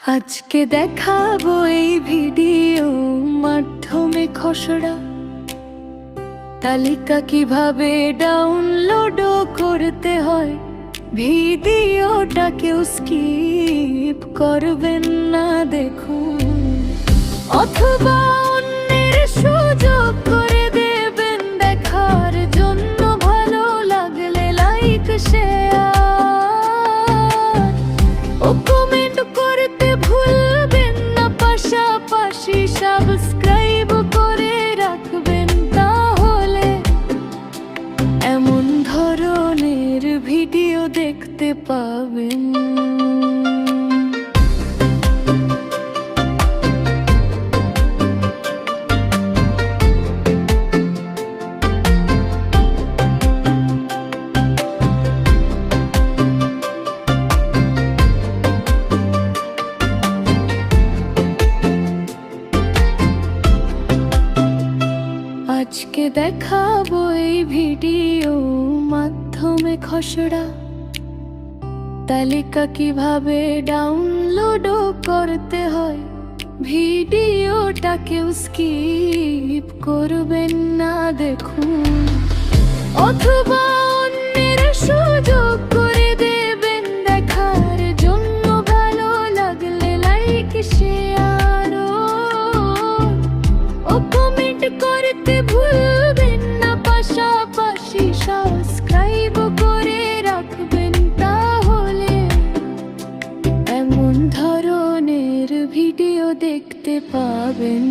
আজকে দেখাবো এই ভিডিও মাধ্যমে খসড়া তালিকা কিভাবে ডাউনলোড করতে হয়। ভিডিওটা কেউ স্কিপ করবেন না, দেখুন অথবা অন্যের সুযোগ করে দেবেন দেখার জন্য। ভালো লাগলে লাইক, শেয়ার ও কমেন্ট করতে ভুলবেন না, পাশাপাশি সাবস্ক্রাইব করে রাখবেন, তাহলে এমন ধরনের ভিডিও দেখতে পাবেন। আজকে দেখাবো এই ভিডিও মাধ্যমে খসড়া তালিকা কিভাবে ডাউনলোড করতে হয়। ভিডিওটা কেউ স্কিপ করবেন না, দেখুন অথবা অন্যের সুযোগ করে দেবেন দেখার জন্য। ভালো লাগলে লাইক, শেয়ার ও কমেন্ট করতে ভুলবেন না, পাশাপাশি সাবস্ক্রাইব করে রাখবেন, তাহলে এমন ধরনের ভিডিও দেখতে পাবেন।